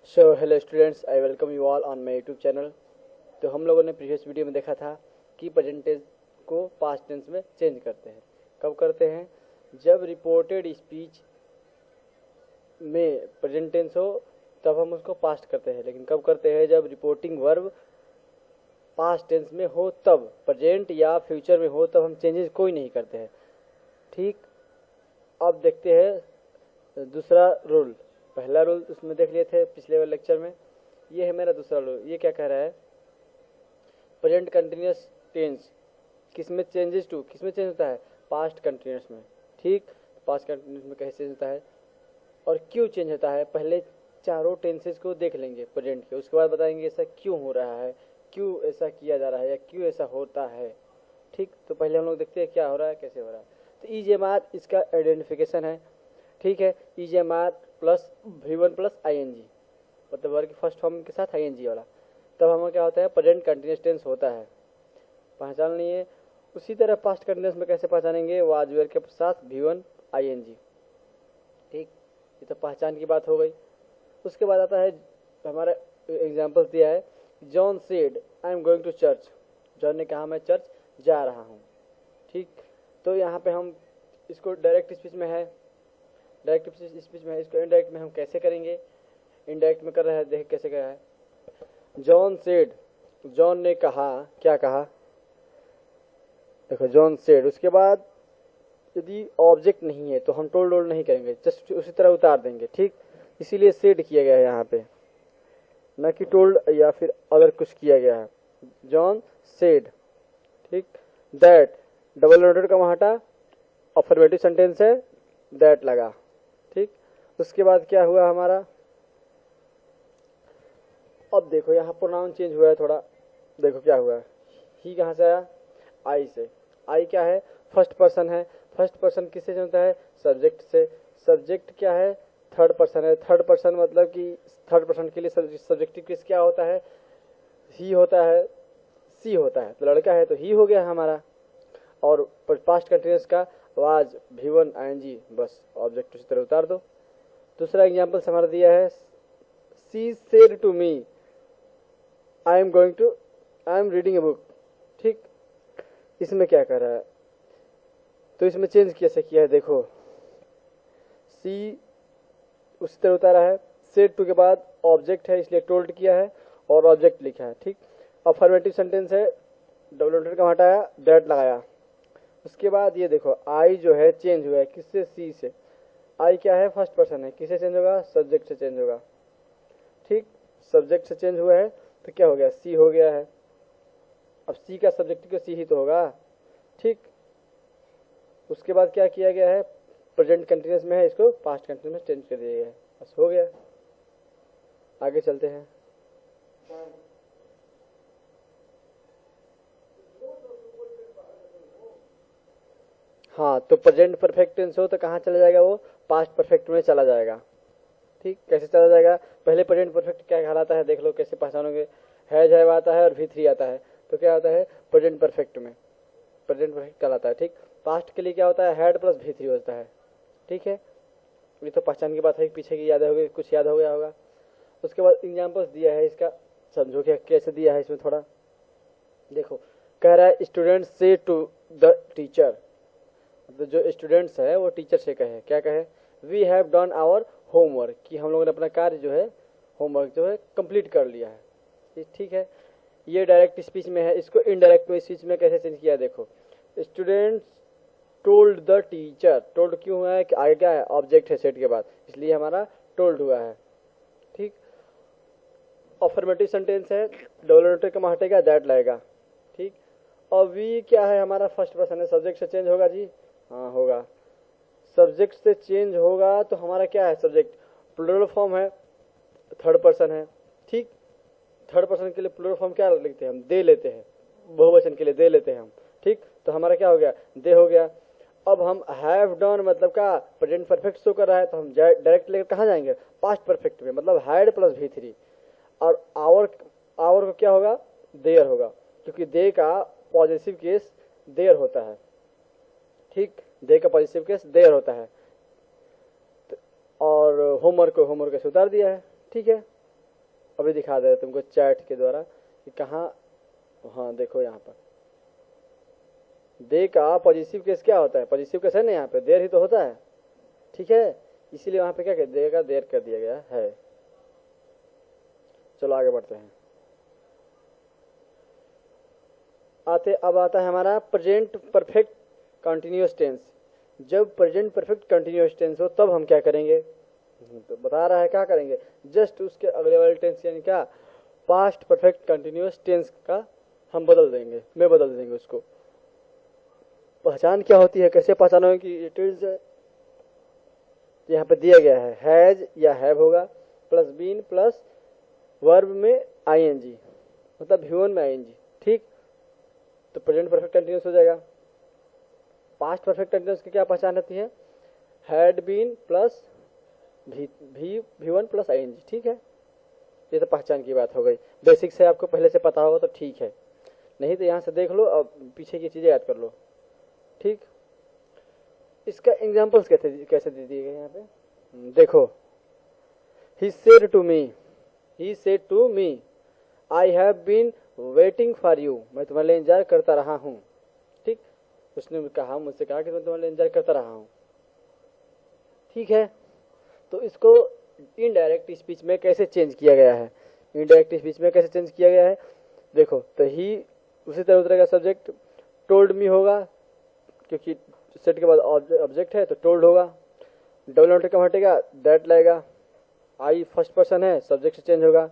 So hello students, I welcome you all on my YouTube channel. तो हम लोगों ने प्रीवियस वीडियो में देखा था कि प्रेजेंट टेंस को पास्ट टेंस में चेंज करते हैं। कब करते हैं? जब रिपोर्टेड स्पीच में प्रेजेंट टेंस हो तब हम उसको पास्ट करते हैं, लेकिन कब करते हैं? जब रिपोर्टिंग वर्ब पास्ट टेंस में हो तब, प्रेजेंट या फ्यूचर में हो तब हम चेंजेस कोई नहीं करते हैं। ठीक, अब देखते हैं दूसरा रूल। पहला रूल उसमें देख लिए थे पिछले वाले लेक्चर में। ये है मेरा दूसरा रूल। ये क्या कह रहा है? प्रेजेंट कंटिन्यूअस टेंस किसमें चेंजेस टू, किसमें चेंज होता है? पास्ट कंटिन्यूअस में। ठीक, पास्ट कंटिन्यूअस में कैसे चेंज होता है और क्यों चेंज होता है? पहले चारों टेंसेस को देख लेंगे प्रेजेंट के, उसके बाद बताएंगे ऐसा क्यों हो रहा है, क्यों ऐसा किया जा रहा है या क्यों ऐसा होता है। ठीक, तो पहले हम लोग देखते हैं क्या हो रहा है, कैसे हो रहा है। तो ईजेमात इसका आइडेंटिफिकेशन है। ठीक है, ईजेमात प्लस V1 प्लस ING, मतलब वर्ग की फर्स्ट फॉर्म के साथ ING वाला, तब हमें क्या होता है? प्रेजेंट कंटिन्यूअस टेंस होता है। पहचान लिए। उसी तरह पास्ट कंटिन्यूअस में कैसे पहचानेंगे? वाज वेयर के साथ V1 ING। ठीक, ये तो पहचान की बात हो गई। उसके बाद आता है हमारा एग्जाम्पल दिया है, John said I am going to church. John ने कहा मैं चर्च जा रहा हूँ। ठीक, तो यहाँ पे हम इसको डायरेक्ट स्पीच में है, डायरेक्ट स्पीच में है, इसको इनडायरेक्ट में हम कैसे करेंगे? इनडायरेक्ट में कर रहे हैं, देख कैसे कहा है। जॉन सेड, जॉन ने कहा, क्या कहा? देखो जॉन सेड, उसके बाद यदि ऑब्जेक्ट नहीं है तो हम टोल्ड ओल्ड नहीं करेंगे, जस्ट उसी तरह उतार देंगे। ठीक, इसीलिए सेड किया गया है यहाँ पे, न कि टोल्ड या फिर अगर कुछ किया गया है। John said. ठीक, दैट, डबल नोटेड का वहाँ हटा, अफर्मेटिव सेंटेंस है, दैट लगा। ठीक, उसके बाद क्या हुआ हमारा? अब देखो यहाँ प्रोनाउन चेंज हुआ है थोड़ा। देखो क्या हुआ, ही कहाँ से आया? आई से। आई क्या है? फर्स्ट पर्सन है। फर्स्ट पर्सन किससे चलता है? सब्जेक्ट से। सब्जेक्ट क्या है? थर्ड पर्सन है। थर्ड पर्सन मतलब कि थर्ड पर्सन के लिए सब्जेक्टिव केस क्या होता है? ही होता है, सी होता है। तो लड़का है तो ही हो गया हमारा। और पास्ट कंटिन्यूअस का वाज V1 ING, बस ऑब्जेक्ट उसी तरह उतार दो। दूसरा एग्जांपल हमारा दिया है, she said to me I am reading a book. ठीक, इसमें क्या कर रहा है? तो इसमें चेंज कैसे किया है? देखो, सी उसी तरह उतारा है, सेड टू के बाद ऑब्जेक्ट है इसलिए टोल्ड किया है और ऑब्जेक्ट लिखा है। ठीक, अफर्मेटिव सेंटेंस है, डबल नोटेड का हटाया, दैट लगाया। उसके बाद ये देखो, आई जो है चेंज हुआ है, किससे? सी से। आई क्या है? फर्स्ट पर्सन है, किससे चेंज होगा? सब्जेक्ट से चेंज होगा। ठीक, सब्जेक्ट से चेंज हुआ है तो क्या हो गया? सी हो गया है। अब सी का सब्जेक्ट को सी ही तो होगा। ठीक, उसके बाद क्या किया गया है? प्रेजेंट कंटिन्यूअस में है, इसको पास्ट कंटिन्यूअस में चेंज कर दिया गया है, बस हो गया। आगे चलते हैं। हाँ, तो प्रेजेंट परफेक्ट टेंस हो तो कहाँ चला जाएगा? वो पास्ट परफेक्ट में चला जाएगा। ठीक, कैसे चला जाएगा? पहले प्रेजेंट परफेक्ट क्या कहलाता है देख लो, कैसे पहचानोगे? हैव आता है और V3 आता है, तो क्या होता है? प्रेजेंट परफेक्ट में प्रेजेंट परफेक्ट कहलाता है। ठीक, पास्ट के लिए क्या होता है? हैड प्लस V3 होता है। ठीक है, ये तो पहचान की बात है, पीछे की याद होगी, कुछ याद हो गया होगा। उसके बाद एग्जाम्पल्स दिया है, इसका समझो क्या कैसे दिया है। इसमें थोड़ा देखो, कह रहा है स्टूडेंट्स से टू द टीचर, तो जो स्टूडेंट्स है वो टीचर से कहे, क्या कहे? We have done our homework, कि हम लोगों ने अपना कार्य जो है, होमवर्क जो है कंप्लीट कर लिया है। ठीक है, ये डायरेक्ट स्पीच में है। इसको इनडायरेक्ट में स्पीच में कैसे चेंज किया? देखो, students told the teacher. Told क्यों हुआ है? कि आगे क्या है? ऑब्जेक्ट है सेट के बाद, इसलिए हमारा टोल्ड हुआ है। ठीक, अफर्मेटिव सेंटेंस है, डबल नोटेड का हटेगा, दैट लगेगा। ठीक, और वी क्या है? हमारा फर्स्ट पर्सन है, सब्जेक्ट से चेंज होगा जी। हाँ होगा, सब्जेक्ट से चेंज होगा तो हमारा क्या है? सब्जेक्ट प्लूरल फॉर्म है, थर्ड पर्सन है। ठीक, थर्ड पर्सन के लिए प्लूरल फॉर्म क्या लिखते हैं? हम दे लेते हैं, बहुवचन के लिए दे लेते हैं हम। ठीक, तो हमारा क्या हो गया? दे हो गया। अब हम हैव डन मतलब का प्रेजेंट परफेक्ट शो कर रहा है, तो हम डायरेक्ट लेकर कहाँ जाएंगे? पास्ट परफेक्ट में, मतलब हैड प्लस V3। और आवर को क्या होगा? देयर होगा, क्योंकि दे का पॉजिटिव केस देयर होता है। ठीक, दे का पॉजिटिव केस देयर होता है। और होमवर्क को होमवर्क से उतार दिया है। ठीक है, अभी दिखा दे रहे तुमको चैट के द्वारा कि कहाँ। हाँ देखो यहाँ पर दे का पॉजिटिव केस क्या होता है, पॉजिटिव केस है ना, यहाँ पे देर ही तो होता है, ठीक है, इसीलिए वहां पे क्या देगा, देर कर दिया गया है। चलो आगे बढ़ते हैं। अब आता है हमारा प्रेजेंट परफेक्ट कंटिन्यूअस टेंस। जब प्रेजेंट परफेक्ट कंटिन्यूअस टेंस हो तब हम क्या करेंगे, तो बता रहा है क्या करेंगे, जस्ट उसके अगले वाले टेंस यानी क्या पास्ट परफेक्ट कंटिन्यूअस टेंस का हम बदल देंगे, मैं बदल देंगे उसको। पहचान क्या होती है, कैसे पहचानोगे कि ये टेंस है, यहाँ पे दिया गया है हैज या हैव होगा प्लस बीन प्लस वर्ब में आईएनजी, मतलब ह्यूमन में आईएनजी, ठीक, तो प्रेजेंट परफेक्ट कंटिन्यूअस हो जाएगा। पास्ट परफेक्ट कंटिन्यूअस की क्या पहचान होती है, had been plus V1 plus I N G, ठीक है, ये तो पहचान की बात हो गई। बेसिक से आपको पहले से पता होगा तो ठीक है, नहीं तो यहाँ से देख लो और पीछे की चीजें याद कर लो, ठीक। इसका एग्जांपल्स कैसे दे दिए गए यहाँ पे, देखो, he said to me I have been waiting for you, मैं तुम्हारे लिए इंतजार करता रहा हूँ, ठीक, उसने मुझसे कहा कि मैं तुम्हारे लिए इंतजार करता रहा हूँ, ठीक है। तो इसको इनडायरेक्ट स्पीच में कैसे चेंज किया गया है, इनडायरेक्ट स्पीच में कैसे चेंज किया गया है, देखो, तो ही उसी तरह उतरेगा, सब्जेक्ट टोल्ड मी होगा क्योंकि सेट के बाद ऑब्जेक्ट है तो टोल्ड होगा, डबल नोट कम हटेगा, दैट लगेगा, आई फर्स्ट पर्सन है, सब्जेक्ट से चेंज होगा,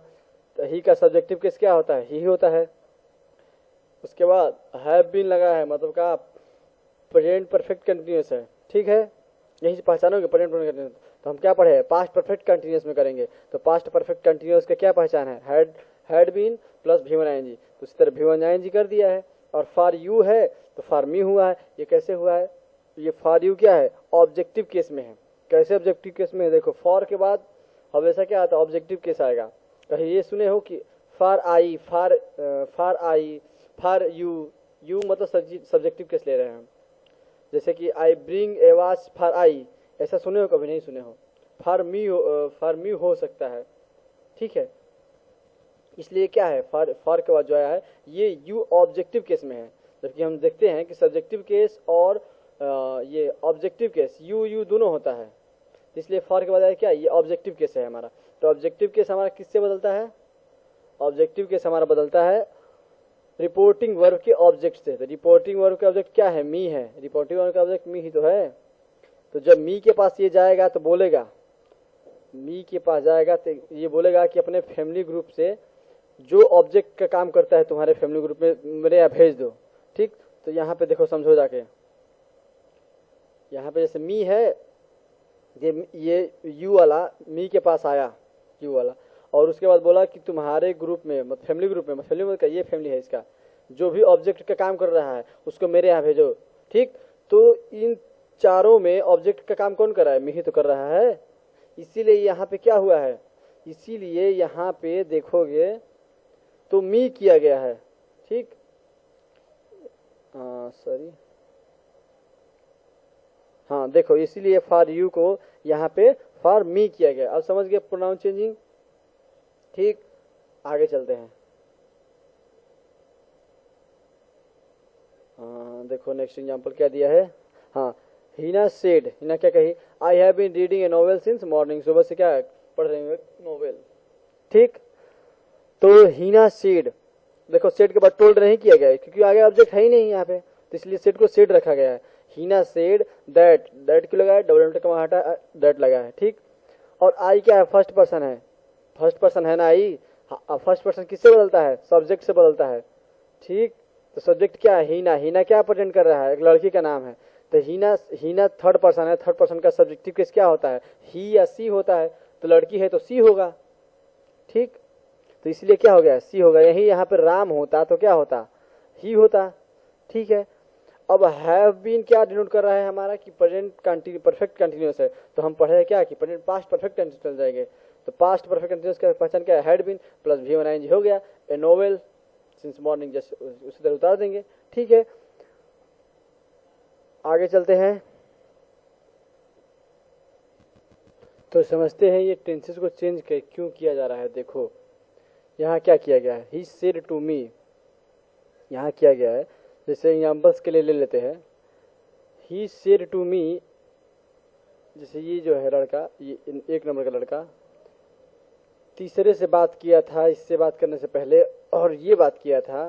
तो ही का सब्जेक्टिव केस क्या होता है, ही होता है। उसके बाद हैव बीन लगा है, मतलब का प्रेजेंट परफेक्ट कंटिन्यूअस है, ठीक है, यही से पहचानोगे प्रेजेंट परफेक्ट कंटिन्यूअस। तो हम क्या पढ़े, पास्ट परफेक्ट कंटिन्यूअस में करेंगे, तो पास्ट परफेक्ट कंटिन्यूअस का क्या पहचान है, had been plus V1 ING, तो इसी तरह V1 आईएनजी कर दिया है। और फॉर यू है तो फॉर मी हुआ है, ये कैसे हुआ है, ये फॉर यू क्या है, ऑब्जेक्टिव केस में है। कैसे ऑब्जेक्टिव केस में है, देखो, फॉर के बाद हमेशा क्या आता है, ऑब्जेक्टिव केस आएगा। कहीं ये सुने हो कि फॉर आई, फॉर यू मतलब सब्जेक्टिव केस ले रहे हैं, जैसे कि I bring a watch for I, ऐसा सुने हो, कभी नहीं सुने हो। फॉर मी हो सकता है, ठीक है, इसलिए क्या है, फॉर के बाद जो आया है ये यू ऑब्जेक्टिव केस में है, जबकि हम देखते हैं कि सब्जेक्टिव केस और ये ऑब्जेक्टिव केस यू दोनों होता है, इसलिए फॉर के बाद आया क्या, ये ऑब्जेक्टिव केस है हमारा। तो ऑब्जेक्टिव केस हमारा किससे बदलता है, ऑब्जेक्टिव केस हमारा बदलता है रिपोर्टिंग वर्ब के ऑब्जेक्ट से। तो रिपोर्टिंग वर्ब का ऑब्जेक्ट क्या है, मी है, रिपोर्टिंग वर्ब का ऑब्जेक्ट मी ही तो है। तो जब मी के पास ये जाएगा तो बोलेगा, मी के पास जाएगा तो ये बोलेगा कि अपने फैमिली ग्रुप से जो ऑब्जेक्ट का काम करता है तुम्हारे फैमिली ग्रुप में मेरे यहाँ भेज दो, ठीक। तो यहाँ पे देखो, समझो जाके, यहाँ पे जैसे मी है, ये यू वाला मी के पास आया, यू वाला, और उसके बाद बोला कि तुम्हारे ग्रुप में, मतलब फैमिली ग्रुप में, फैमिली में का ये फैमिली है, इसका जो भी ऑब्जेक्ट का काम कर रहा है उसको मेरे यहाँ भेजो, ठीक। तो इन चारों में ऑब्जेक्ट का काम कौन कर रहा है, मी ही तो कर रहा है, इसीलिए यहाँ पे क्या हुआ है, इसीलिए यहाँ पे देखोगे तो मी किया गया है, ठीक, सॉरी, हाँ देखो, इसीलिए फॉर यू को यहाँ पे फॉर मी किया गया। अब समझ गए प्रोनाउन चेंजिंग, ठीक। आगे चलते हैं, देखो नेक्स्ट एग्जांपल क्या दिया है, हाँ, हिना सेड, हिना क्या कही, I have been reading a novel since morning, सुबह से क्या पढ़ रहे हैं नॉवेल, ठीक। तो हिना सेड, देखो सेड के बाद टोल्ड नहीं किया गया है क्योंकि आगे ऑब्जेक्ट है ही नहीं यहाँ पे, तो इसलिए सेड को सेड रखा गया है। हिना सेड दैट, दैट क्यों लगा है, डबल एंटर कमा हटा, दैट लगा है, ठीक। और आई क्या है, फर्स्ट पर्सन है, फर्स्ट पर्सन है ना आई, फर्स्ट पर्सन किससे बदलता है, सब्जेक्ट से बदलता है, ठीक। तो सब्जेक्ट क्या है, हिना, हिना क्या प्रेजेंट कर रहा है, एक लड़की का नाम है, तो हिना थर्ड पर्सन है, थर्ड पर्सन का सब्जेक्टिव केस क्या होता है, ही या सी होता है, तो लड़की है तो सी होगा, ठीक। तो इसलिए क्या हो गया, सी होगा। यही यहाँ पे राम होता तो क्या होता, ही होता, ठीक है। अब हैव बीन क्या डिनोट कर रहा है हमारा कि प्रेजेंट परफेक्ट कंटिन्यूअस है, तो हम पढ़े क्या कि प्रेजेंट पास्ट परफेक्ट कंटिन्यूअस चल जाएंगे। तो पास्ट परफेक्ट कंटिन्यूअस का पहचान क्या है, had been plus V1 ING हो गया, ए नोवेल सिंस मॉर्निंग, जस्ट उसी तरह उतार देंगे, ठीक है। आगे चलते हैं, तो समझते हैं ये टेंसेस को चेंज क्यों किया जा रहा है। देखो, यहाँ क्या किया गया है, ही सेड टू मी, यहाँ किया गया है, जैसे एग्जाम्पल्स के लिए ले लेते हैं, ही सेड टू मी, जैसे ये जो है लड़का, ये 1 नंबर का लड़का तीसरे से बात किया था इससे बात करने से पहले, और ये बात किया था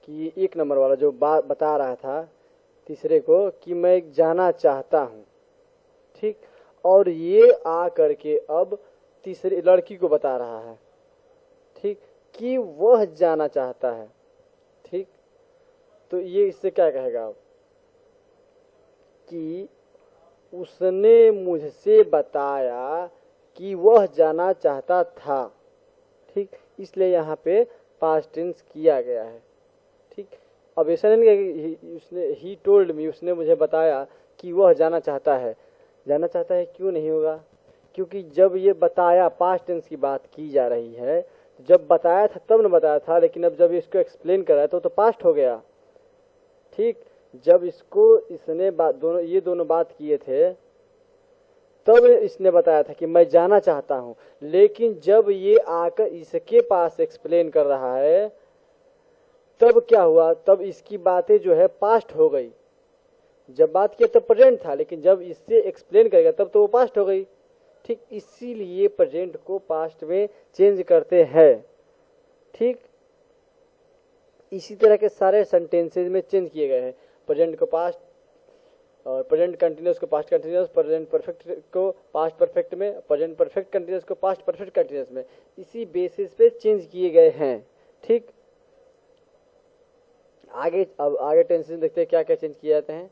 कि 1 नंबर वाला जो बात बता रहा था तीसरे को कि मैं जाना चाहता हूँ, ठीक, और ये आ करके अब तीसरी लड़की को बता रहा है, ठीक, कि वह जाना चाहता है, ठीक। तो ये इससे क्या कहेगा अब कि उसने मुझसे बताया कि वह जाना चाहता था, ठीक, इसलिए यहाँ पे पास्ट टेंस किया गया है, ठीक। अब ऐसा नहीं है कि उसने ही टोल्ड मी, उसने मुझे बताया कि वह जाना चाहता है, जाना चाहता है क्यों नहीं होगा, क्योंकि जब ये बताया पास्ट टेंस की बात की जा रही है, जब बताया था तब न बताया था, लेकिन अब जब इसको एक्सप्लेन कर रहा है तो पास्ट हो गया, ठीक। जब इसको इसने ये दोनों बात किए थे तब इसने बताया था कि मैं जाना चाहता हूं, लेकिन जब ये आकर इसके पास एक्सप्लेन कर रहा है तब क्या हुआ, तब इसकी बातें जो है पास्ट हो गई। जब बात किया तब प्रेजेंट था, लेकिन जब इससे एक्सप्लेन करेगा तब तो वो पास्ट हो गई, ठीक। इसीलिए प्रेजेंट को पास्ट में चेंज करते हैं, ठीक। इसी तरह के सारे सेंटेंसेस में चेंज किए गए हैं, प्रेजेंट को पास्ट, और प्रेजेंट कंटिन्यूअस को पास्ट कंटिन्यूअस, प्रेजेंट परफेक्ट को पास्ट परफेक्ट में, प्रेजेंट परफेक्ट कंटिन्यूअस को पास्ट परफेक्ट कंटिन्यूअस में, इसी बेसिस पे चेंज किए गए हैं, ठीक। अब आगे टेंसेस देखते हैं क्या क्या चेंज किए जाते हैं।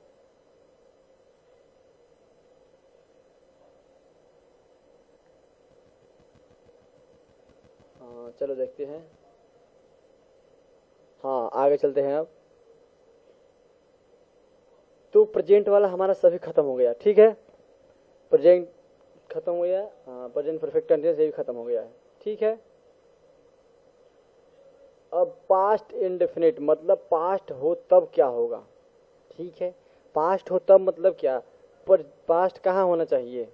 चलो देखते हैं, हाँ आगे चलते हैं। अब तो प्रेजेंट वाला हमारा सभी खत्म हो गया, ठीक है, प्रेजेंट खत्म हो गया, हाँ प्रेजेंट परफेक्ट कंटिन्यूअस ये भी खत्म हो गया है, ठीक है। अब पास्ट इंडेफिनिट मतलब पास्ट हो तब क्या होगा, ठीक है। पास्ट हो तब मतलब क्या, पर पास्ट कहाँ होना चाहिए,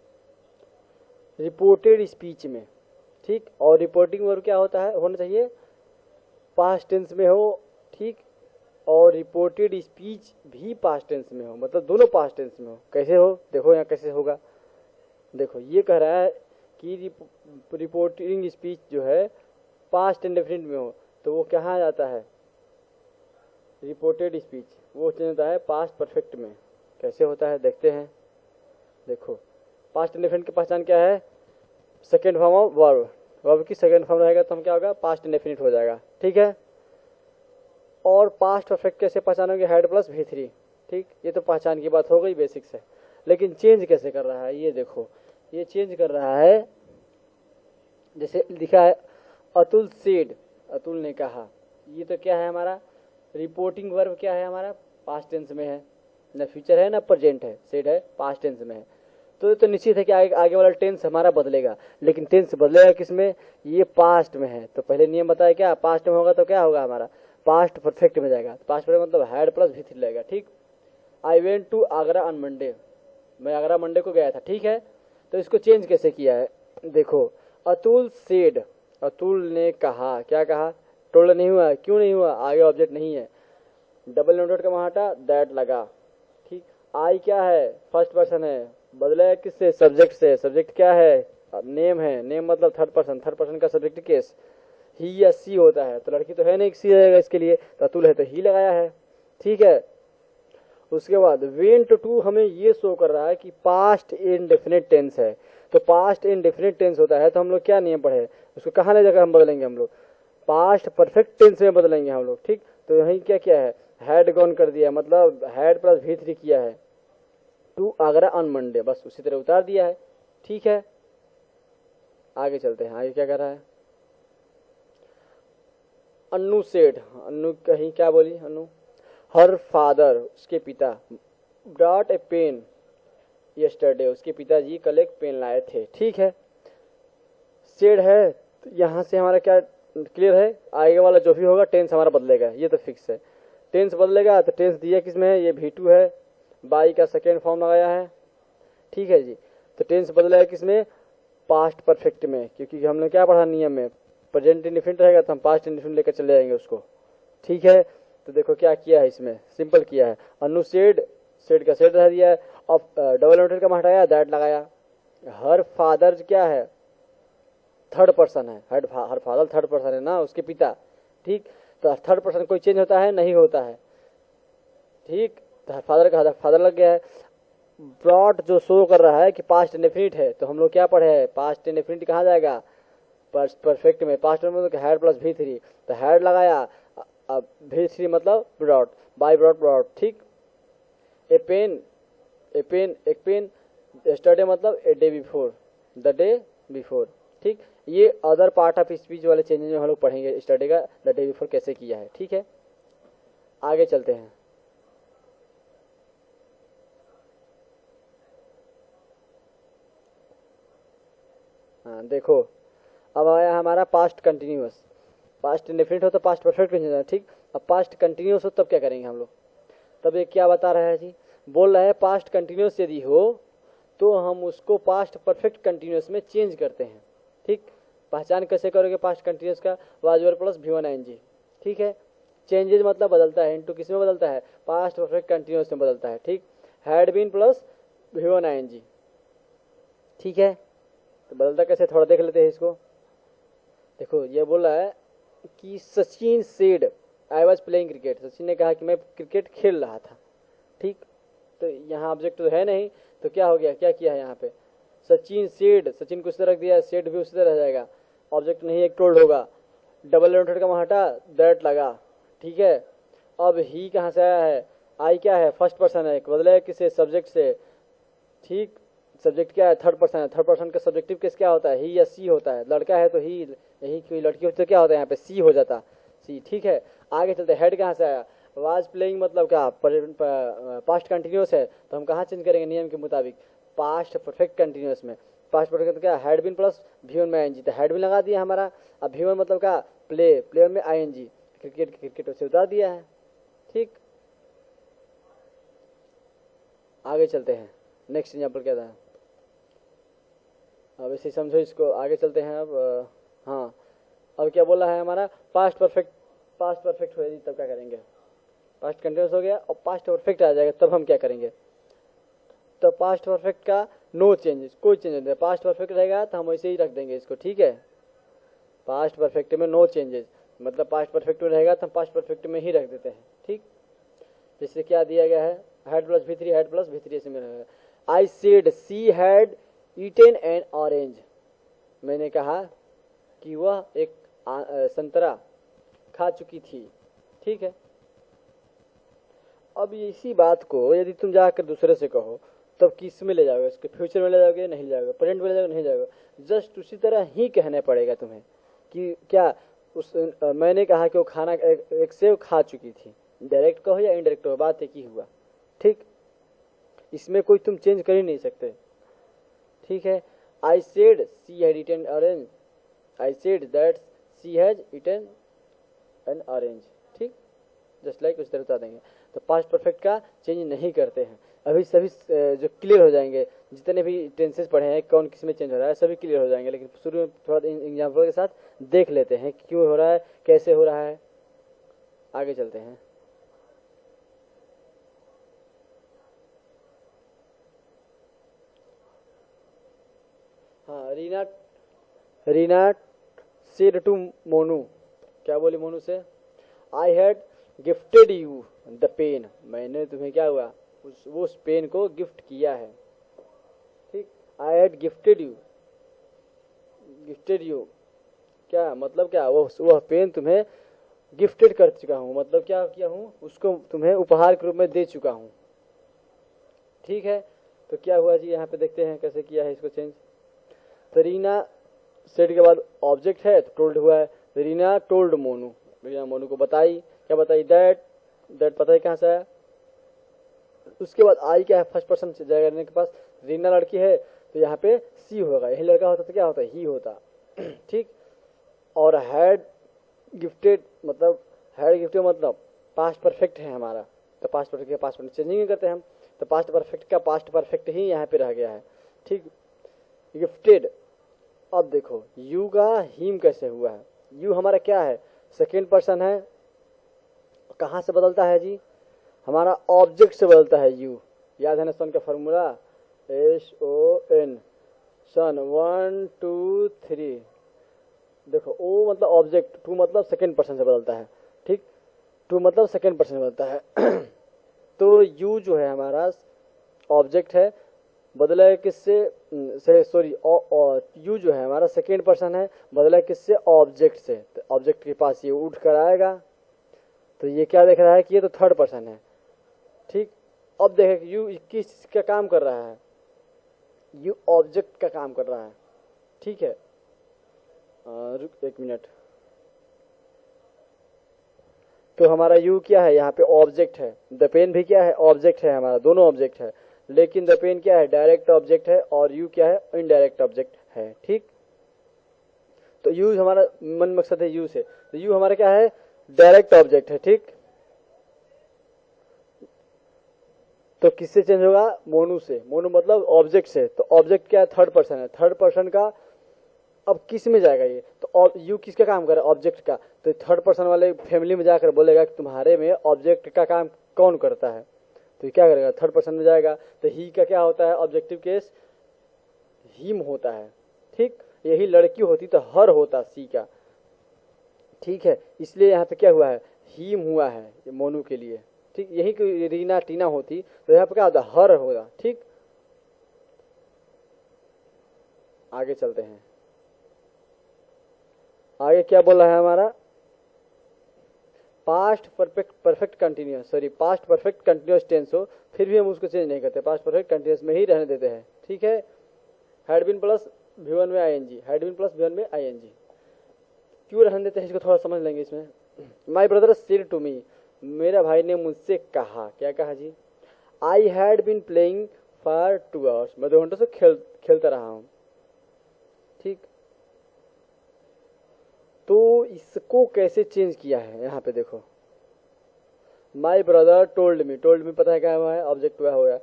रिपोर्टेड स्पीच में, ठीक। और रिपोर्टिंग वर्ब क्या होता है, होना चाहिए पास्ट टेंस में हो, ठीक। और रिपोर्टेड स्पीच भी पास्ट टेंस में हो, मतलब दोनों पास्ट टेंस में हो। कैसे हो, देखो यहाँ कैसे होगा, देखो ये कह रहा है कि रिपोर्टिंग स्पीच जो है पास्ट इंडेफिनिट में हो, तो वो कहाँ जाता है, रिपोर्टेड स्पीच, वो चेंज होता है पास्ट परफेक्ट में। कैसे होता है देखते हैं, देखो पास्ट इंडेफिनिट की पहचान क्या है, second form of verb, verb की सेकेंड फॉर्म रहेगा तो हम क्या होगा, पास्ट इंडेफिनिट हो जाएगा, ठीक है। और पास्ट परफेक्ट कैसे पहचानोगे, हेड प्लस V3, ठीक। ये तो पहचान की बात हो गई बेसिक से, लेकिन चेंज कैसे कर रहा है, ये देखो, ये चेंज कर रहा है, जैसे लिखा है अतुल सेड, अतुल ने कहा, ये तो क्या है हमारा रिपोर्टिंग वर्ब, क्या है हमारा पास्ट टेंस में है, ना फ्यूचर है ना प्रेजेंट है, सेड है पास्ट टेंस में है, तो निश्चित है कि आगे वाला टेंस हमारा बदलेगा, लेकिन टेंस बदलेगा किसमें, ये पास्ट में है। तो पहले नियम बताया क्या, पास्ट में होगा तो क्या होगा हमारा, पास्ट परफेक्ट में जाएगा, पास्ट परफेक्ट मतलब हैड प्लस V3 लगेगा, ठीक। I went to Agra on Monday, मैं आगरा मंडे को गया था, ठीक है। तो इसको चेंज कैसे किया है, देखो अतुल सेड, अतुल ने कहा, क्या कहा, टोल्ड नहीं हुआ, क्यों नहीं हुआ, आगे ऑब्जेक्ट नहीं है, डबल नोट का वहां हटा, दैट लगा, ठीक। आई क्या है, फर्स्ट पर्सन है, बदला है किससे, सब्जेक्ट से, सब्जेक्ट क्या है, नेम है, नेम मतलब थर्ड पर्सन का सब्जेक्ट केस, ही या सी होता है, तो लड़की तो है नहीं, सी रहेगा इसके लिए, तो अतुल है तो ही लगाया है, ठीक है। उसके बाद वेंट टू हमें ये शो कर रहा है कि पास्ट इंडेफिनिट टेंस है, तो पास्ट इंडेफिनिट टेंस होता है तो हम लोग क्या नियम पढ़े, उसको कहाँ ले जाकर हम बदलेंगे, हम लोग पास्ट परफेक्ट टेंस में बदलेंगे हम लोग, ठीक। तो यही क्या किया है, हैड गॉन कर दिया, मतलब हैड प्लस V3 किया है, टू आगरा ऑन मंडे, बस उसी तरह उतार दिया है, ठीक है। आगे चलते हैं, आगे क्या कर रहा है, अन्नू सेड, अन्नू कहीं क्या बोली, अन्नू हर फादर, उसके पिता, ब्रॉट ए पेन यस्टरडे, उसके पिताजी कल एक पेन लाए थे, ठीक है। सेड है तो यहाँ से हमारा क्या क्लियर है, आगे वाला जो भी होगा टेंस हमारा बदलेगा, ये तो फिक्स है, टेंस बदलेगा। तो टेंस दिया किसमें है, ये V2 है, बाई का सेकेंड फॉर्म लगाया है, ठीक है जी। तो टेंस बदलेगा किसमें, पास्ट परफेक्ट में, क्योंकि हमने क्या पढ़ा नियम में, प्रेजेंट इंडेफिनिट रहेगा तो हम पास्ट इंडेफिनिट लेकर चले जाएंगे उसको। ठीक है, तो देखो क्या किया है, इसमें सिंपल किया है। अनु सेड, सेड का सेड रह दिया है, और डबल नोटेड का हटाया, दैट लगाया। हर फादर क्या है, थर्ड पर्सन है, हर फादर थर्ड पर्सन है ना, उसके पिता। ठीक, तो थर्ड पर्सन कोई चेंज होता है, नहीं होता है। ठीक, तो हर फादर का फादर लग गया है। ब्रॉट जो शो कर रहा है कि पास्ट इंडेफिनिट है, तो हम लोग क्या पढ़े हैं, पास्ट इंडेफिनिट कहाँ जाएगा, परफेक्ट में। पास्ट में मतलब हैड प्लस V3, तो हैड लगाया, अब V3 मतलब ब्रॉट, बाय ब्रॉट। ठीक, ए पेन, एक पेन, यस्टरडे मतलब a day before, the day before. ठीक, ये अदर पार्ट ऑफ स्पीच वाले चेंजेस में हम लोग पढ़ेंगे यस्टरडे का द डे बिफोर कैसे किया है। ठीक है, आगे चलते हैं। हाँ देखो, अब आया हमारा पास्ट कंटिन्यूअस। पास्ट इंडेफिनिट हो तो पास्ट परफेक्ट में जाना। ठीक, अब पास्ट कंटिन्यूअस हो तब क्या करेंगे हम लोग, तब ये क्या बता रहा है जी, बोल रहा है पास्ट कंटिन्यूअस यदि हो तो हम उसको पास्ट परफेक्ट कंटिन्यूअस में चेंज करते हैं। ठीक, पहचान कैसे करोगे पास्ट कंटिन्यूअस का, was were plus V1 ING। ठीक है, चेंजेज मतलब बदलता है, इनटू किस में बदलता है, पास्ट परफेक्ट कंटिन्यूअस में बदलता है। ठीक, had been plus V1 ING। ठीक है, तो बदलता कैसे, थोड़ा देख लेते हैं इसको। देखो ये बोल रहा है कि Sachin said I was playing cricket, Sachin ने कहा कि मैं क्रिकेट खेल रहा था। ठीक, तो यहाँ ऑब्जेक्ट तो है नहीं, तो क्या हो गया, क्या किया है यहाँ पे, सचिन सेड, सचिन को उसी तरह रख दिया, सेड भी उसी तरह रह जाएगा, ऑब्जेक्ट नहीं एक टोल्ड होगा। डबल नोटेड का वहाँ हटा, दैट लगा। ठीक है, अब ही कहाँ से आया है, आई क्या है, फर्स्ट पर्सन है, बदला है किसे, सब्जेक्ट से। ठीक, सब्जेक्ट क्या है, थर्ड पर्सन है, थर्ड पर्सन का सब्जेक्टिव केस क्या होता है, ही या सी होता है। लड़का है तो ही, यही कोई लड़की होती तो क्या होता है यहाँ पे, सी हो जाता, सी। ठीक है, आगे चलते, हेड कहाँ से आया, वाज प्लेइंग मतलब क्या, पास्ट कंटिन्यूअस है, तो हम कहाँ चेंज करेंगे नियम के मुताबिक, पास्ट परफेक्ट कंटिन्यूअस में। पास्ट परफेक्ट तो क्या, हैड बीन प्लस V1 में ING, तो हैड बीन लगा दिया हमारा। अब V1 मतलब क्या, प्ले में ING, क्रिकेट से उतार दिया है। ठीक, आगे चलते हैं, नेक्स्ट एग्जाम्पल क्या था, अब इसे समझो इसको, आगे चलते हैं। अब हाँ, अब क्या बोला है हमारा, पास्ट परफेक्ट हो तब क्या करेंगे, पास्ट कंटिन्यूअस हो गया और पास्ट परफेक्ट आ जाएगा, तब हम क्या करेंगे, तो पास्ट परफेक्ट का नो चेंजेस, कोई चेंज नहीं, पास्ट परफेक्ट रहेगा तो हम वैसे ही रख देंगे इसको। ठीक है, पास्ट परफेक्ट में नो चेंजेस मतलब पास्ट परफेक्ट में रहेगा तो हम पास्ट परफेक्ट में ही रख देते हैं। ठीक, जैसे क्या दिया गया है, had plus V3, had plus V3 ऐसे में रहेगा। आई said she had eaten N orange, मैंने कहा कि वह एक संतरा खा चुकी थी। ठीक है, अब इसी बात को यदि तुम जाकर दूसरे से कहो तब किस में ले जाओगे, उसके फ्यूचर में ले जाओगे, नहीं ले जाओगे, प्रेजेंट में ले जाओगे, नहीं जाओगे, जस्ट उसी तरह ही कहने पड़ेगा तुम्हें कि क्या मैंने कहा कि वो खाना एक सेव खा चुकी थी, डायरेक्ट कहो या इनडायरेक्ट कहो, बात एक ही हुआ। ठीक, इसमें कोई तुम चेंज कर ही नहीं सकते। ठीक है, I said she had eaten orange, I said that she has eaten an orange. ठीक, जस्ट लाइक उस तरह बता देंगे। तो पास्ट परफेक्ट का चेंज नहीं करते हैं। अभी सभी जो क्लियर हो जाएंगे, जितने भी टेंसेस पढ़े हैं कौन किस में चेंज हो रहा है सभी क्लियर हो जाएंगे, लेकिन शुरू में थोड़ा एग्जाम्पल के साथ देख लेते हैं क्यों हो रहा है, कैसे हो रहा है। आगे चलते हैं। हाँ, रीना सेड टू मोनू, क्या बोली मोनू से, I had gifted you the pen, मैंने तुम्हें क्या हुआ उस पेन को गिफ्ट किया है। ठीक, आई हैड गिफ्टेड यू क्या मतलब, क्या वह पेन तुम्हें गिफ्टेड कर चुका हूँ, मतलब क्या किया हूँ, उसको तुम्हें उपहार के रूप में दे चुका हूँ। ठीक है, तो क्या हुआ जी, यहाँ पे देखते हैं कैसे किया है इसको चेंज। तो रीना सेड के बाद ऑब्जेक्ट है तो टोल्ड हुआ है, रीना टोल्ड मोनू, रीना मोनू को बताई, क्या बताई, दैट पता है कहाँ से आया। उसके बाद आई क्या है, फर्स्ट पर्सन जाएगा के पास, रीना लड़की है तो यहाँ पे सी होगा, यही लड़का होता तो क्या होता, ही होता। ठीक, और हैड गिफ्टेड मतलब पास्ट परफेक्ट है हमारा, तो पास्ट परफेक्ट का पास्ट परफेक्ट चेंज नहीं करते हम, तो पास्ट परफेक्ट का पास्ट परफेक्ट ही यहाँ पे रह गया है। ठीक, गिफ्टेड, अब देखो यू का हिम कैसे हुआ है, यू हमारा क्या है, सेकेंड पर्सन है। कहाँ से बदलता है जी, हमारा ऑब्जेक्ट से बदलता है यू। याद है ना सन का फॉर्मूला, SON, सन 1 2 3। देखो ओ मतलब ऑब्जेक्ट, टू मतलब सेकेंड पर्सन से बदलता है, ठीक, टू मतलब सेकेंड पर्सन से बदलता है। तो यू जो है हमारा ऑब्जेक्ट है, बदला है किससे, सॉरी यू जो है हमारा सेकेंड पर्सन है, बदला है किससे, ऑब्जेक्ट से। तो ऑब्जेक्ट के पास ये उठ कर आएगा, तो ये क्या देख रहा है कि ये तो थर्ड पर्सन है, ठीक। अब देखें यू किस का काम कर रहा है, यू ऑब्जेक्ट का काम कर रहा है, ठीक है। रुक एक मिनट, तो हमारा यू क्या है यहाँ पे, ऑब्जेक्ट है। द पेन भी क्या है, ऑब्जेक्ट है हमारा, दोनों ऑब्जेक्ट है। लेकिन द पेन क्या है, डायरेक्ट ऑब्जेक्ट है, और यू क्या है, इनडायरेक्ट ऑब्जेक्ट है, ठीक। तो यू हमारा मन मकसद है यू से, तो यू हमारा क्या है, डायरेक्ट ऑब्जेक्ट है, ठीक। तो किससे चेंज होगा, मोनू से। मोनू मतलब ऑब्जेक्ट से, तो ऑब्जेक्ट क्या है, थर्ड पर्सन है। थर्ड पर्सन का अब किस में जाएगा ये, तो यू किसका काम कर रहा है, ऑब्जेक्ट का। तो थर्ड पर्सन वाले फैमिली में जाकर बोलेगा कि तुम्हारे में ऑब्जेक्ट का काम कौन करता है, तो ये क्या करेगा, थर्ड पर्सन में जाएगा। तो ही का क्या होता है, ऑब्जेक्टिव केस हिम होता है, ठीक। यही लड़की होती तो हर होता सी का, ठीक है। इसलिए यहाँ पे क्या हुआ है, हिम हुआ है ये मोनू के लिए, ठीक। यही कोई रीना टीना होती तो यहाँ पे क्या होता, हर होगा, ठीक। आगे चलते हैं, आगे क्या बोला है हमारा, past perfect continuous, sorry past perfect continuous tense हो फिर भी हम उसको चेंज नहीं करते, पास्ट परफेक्ट कंटिन्यूअस में ही रहने देते हैं, ठीक है। हैड बीन प्लस V1 में ING, had been plus V1 में ING क्यों रहने देते हैं, इसको थोड़ा समझ लेंगे इसमें। My brother said to me, मेरा भाई ने मुझसे कहा, क्या कहा जी, I had been playing for 2 hours, मैं 2 घंटों से खेलता रहा हूँ, ठीक। तो इसको कैसे चेंज किया है, यहाँ पे देखो, my brother told me, told me पता है क्या हुआ है, ऑब्जेक्ट हुआ हो गया,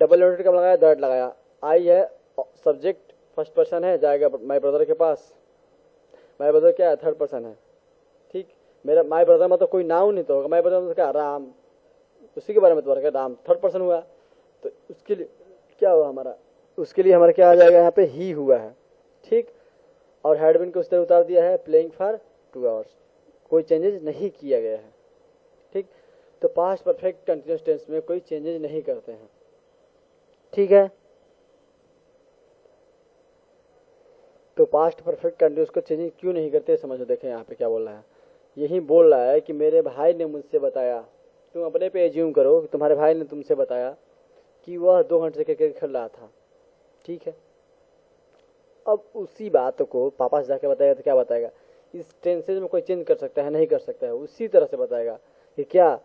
डबल नोटेड कब लगाया, दैट लगाया, आई है सब्जेक्ट फर्स्ट पर्सन है, जाएगा माई ब्रदर के पास, माई ब्रदर क्या है, थर्ड पर्सन है, ठीक। मेरा माई ब्रदर मतलब कोई नाउन नहीं तो होगा, माई ब्रदर मतलब क्या, राम, उसी के बारे में तो राम थर्ड पर्सन हुआ, तो उसके लिए क्या हुआ हमारा, उसके लिए हमारा क्या आ जाएगा, यहाँ पे ही हुआ है, ठीक। और हैडबिन को उस तरह उतार दिया है, प्लेइंग फॉर 2 आवर्स, कोई चेंजेस नहीं किया गया है, ठीक। तो पास्ट परफेक्ट कंटिन्यूअस टेंस में कोई चेंजेस नहीं करते हैं, ठीक है। तो पास्ट परफेक्ट कंटिन्यूअस को चेंज क्यों नहीं करते, समझो, देखें यहाँ पे क्या बोल रहा है, यही बोल रहा है कि मेरे भाई ने मुझसे बताया, तुम अपने पे एज्यूम करो कि तुम्हारे भाई ने तुमसे बताया कि वह 2 घंटे से क्रिकेट खेल रहा था, ठीक है। अब उसी बात को पापा से जाके बताएगा तो क्या बताएगा, इस टेंसेज में कोई चेंज कर सकता है, नहीं कर सकता है, उसी तरह से बताएगा कि क्या,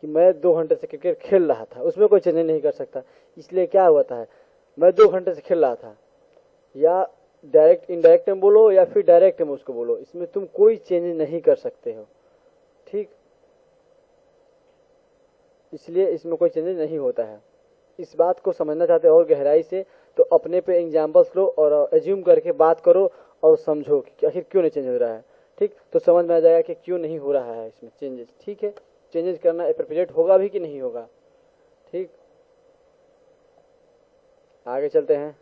कि मैं 2 घंटे से क्रिकेट खेल रहा था, उसमें कोई चेंज नहीं कर सकता। इसलिए क्या होता है, मैं 2 घंटे से खेल रहा था, या डायरेक्ट इनडायरेक्ट में बोलो या फिर डायरेक्ट में उसको बोलो, इसमें तुम कोई चेंज नहीं कर सकते हो, ठीक। इसलिए इसमें कोई चेंज नहीं होता है। इस बात को समझना चाहते हो और गहराई से, तो अपने पे एग्जाम्पल्स लो और एज्यूम करके बात करो और समझो कि आखिर क्यों नहीं चेंज हो रहा है, ठीक। तो समझ में आ जाएगा कि क्यों नहीं हो रहा है इसमें चेंजेस, ठीक है। चेंजेस करना एप्रोप्रिएट होगा भी कि नहीं होगा, ठीक। आगे चलते हैं,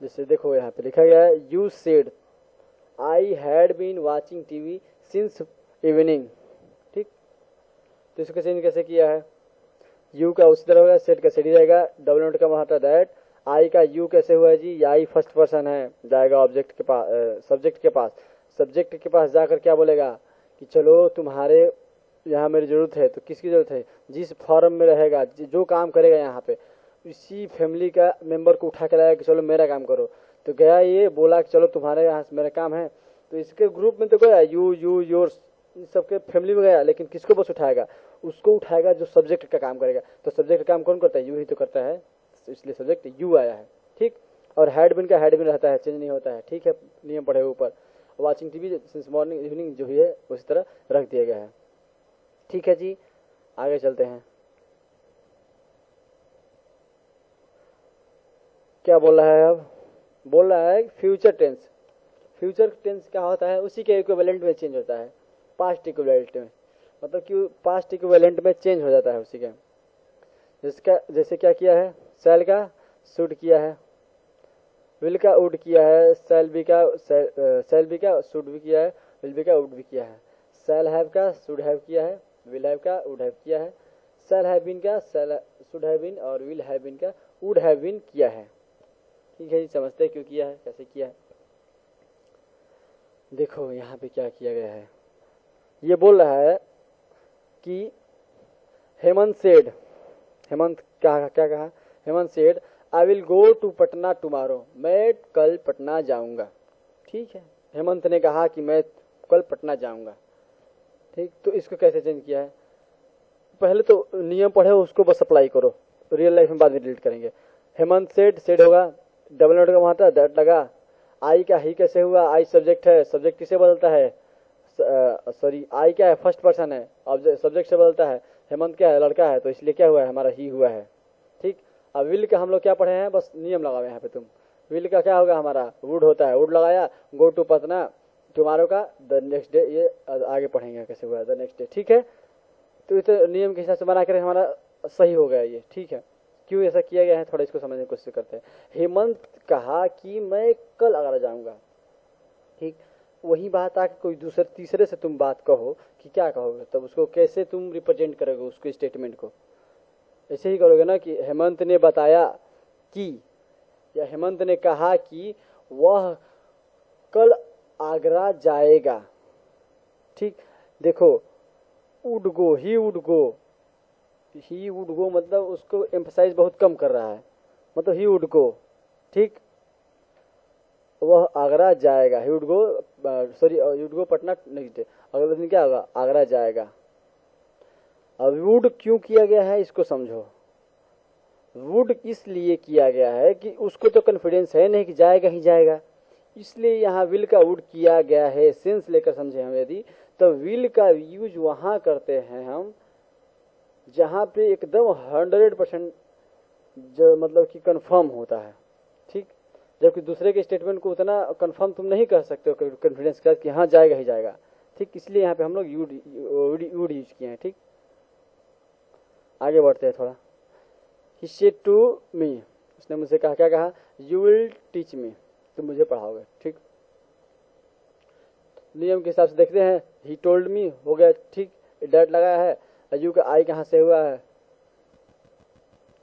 जैसे देखो यहाँ पे लिखा गया है, you said I had been watching TV since evening, ठीक। तो इसको चेंज कैसे किया है, यू का उसी तरह होगा, सेट का सेट ही रहेगा, डबल नोट का महत्व दैट, आई का यू कैसे हुआ है जी, आई फर्स्ट पर्सन है, जाएगा ऑब्जेक्ट के पास, सब्जेक्ट के पास, सब्जेक्ट के पास जाकर क्या बोलेगा कि चलो तुम्हारे यहाँ मेरी जरूरत है, तो किसकी जरूरत है, जिस फॉर्म में रहेगा, जो काम करेगा यहाँ पे, इसी फैमिली का मेंबर को उठा के लाया कि चलो मेरा काम करो, तो गया ये बोला कि चलो तुम्हारे यहाँ मेरा काम है, तो इसके ग्रुप में तो गया यू यू योर्स, इन सबके फैमिली में गया, लेकिन किसको बस उठाएगा, उसको उठाएगा जो सब्जेक्ट का काम करेगा। तो सब्जेक्ट का काम कौन करता है, यू ही तो करता है, इसलिए सब्जेक्ट यू आया है, ठीक। और हैडबिन का हैडबिन रहता है, चेंज नहीं होता है, ठीक है। नियम पढ़े ऊपर, watching TV since morning evening जो ही है उसी तरह रख दिया गया है, ठीक है जी। आगे चलते हैं, क्या बोल रहा है अब, बोल रहा है फ्यूचर टेंस। फ्यूचर टेंस क्या होता है, उसी के इक्विवेलेंट में चेंज होता है, पास्ट इक्विवेलेंट में, मतलब कि पास्ट इक्विवेलेंट में चेंज हो जाता है उसी के। जिसका जैसे क्या किया है, सेल का शुड किया है, विल का वुड किया है, सेल बी का शुड भी किया है, विल बी का वुड भी किया है। सेल हैव का शुड हैव किया है, विल हैव का वुड हैव किया है। सेल हैव बीन का शुड हैव बीन और विल हैव बीन का वुड हैव बीन किया है। ठीक है जी, समझते हैं क्यों किया है, कैसे किया है। देखो यहाँ पे क्या किया गया है, ये बोल रहा है कि हेमंत सेड, हेमंत क्या कहा, Hemant said I will go to Patna tomorrow, मैं कल पटना जाऊंगा। ठीक है, हेमंत ने कहा कि मैं कल पटना जाऊंगा। ठीक, तो इसको कैसे चेंज किया है, पहले तो नियम पढ़े उसको बस अप्लाई करो, रियल लाइफ में बाद में डिलीट करेंगे। हेमंत सेड होगा, डबल नोट का वहां था, दैट लगा। आई का ही कैसे हुआ, आई सब्जेक्ट है, सब्जेक्ट किसे बदलता है, सॉरी आई क्या है, फर्स्ट पर्सन है, सब्जेक्ट से बदलता है। हेमंत क्या है, लड़का है, तो इसलिए क्या हुआ है, हमारा ही हुआ है। ठीक, अब विल का हम लोग क्या पढ़े हैं, बस नियम लगाओ यहाँ पे तुम। विल का क्या होगा, हमारा वुड होता है, वुड लगाया, गो टू पटना, टुमारो का द नेक्स्ट डे, ये आगे पढ़ेंगे कैसे हुआ द नेक्स्ट डे। ठीक है, तो इस नियम के हिसाब से बना कर हमारा सही हो गया ये। ठीक है, क्यों ऐसा किया गया है, थोड़ा इसको समझने की कोशिश करते हैं। हेमंत कहा कि मैं कल आगरा जाऊंगा। ठीक, वही बात आके कोई दूसरे तीसरे से तुम बात कहो कि क्या कहोगे, तब उसको कैसे तुम रिप्रेजेंट करोगे उसको स्टेटमेंट को, ऐसे ही करोगे ना कि हेमंत ने बताया कि, या हेमंत ने कहा कि वह कल आगरा जाएगा। ठीक, देखो would go, he would go मतलब उसको एम्फसाइज बहुत कम कर रहा है, मतलब ही वुड गो। ठीक, वह आगरा जाएगा, he would go, sorry would go Patna next day, अगले दिन क्या होगा, आगरा जाएगा। अब वुड क्यों किया गया है इसको समझो। वुड इसलिए किया गया है कि उसको तो कॉन्फिडेंस है नहीं कि जाएगा ही जाएगा, इसलिए यहाँ विल का वुड किया गया है। सेंस लेकर समझे हम यदि, तो विल का यूज वहां करते हैं हम जहां पे एकदम 100% जो मतलब कि कंफर्म होता है। ठीक, जबकि दूसरे के स्टेटमेंट को उतना कंफर्म तुम नहीं कर सकते हो कॉन्फिडेंस के साथ कि हाँ जाएगा ही जाएगा। ठीक, इसलिए यहाँ पे हम लोग वुड यूज किए हैं। ठीक, आगे बढ़ते हैं थोड़ा। ही सेड टू मी, उसने मुझसे कहा, क्या कहा, यू विल टीच मी, तुम मुझे पढ़ाओगे। ठीक, नियम के हिसाब से देखते हैं, ही टोल्ड मी हो गया। ठीक, डैट लगाया है, यू का आई कहाँ से हुआ है।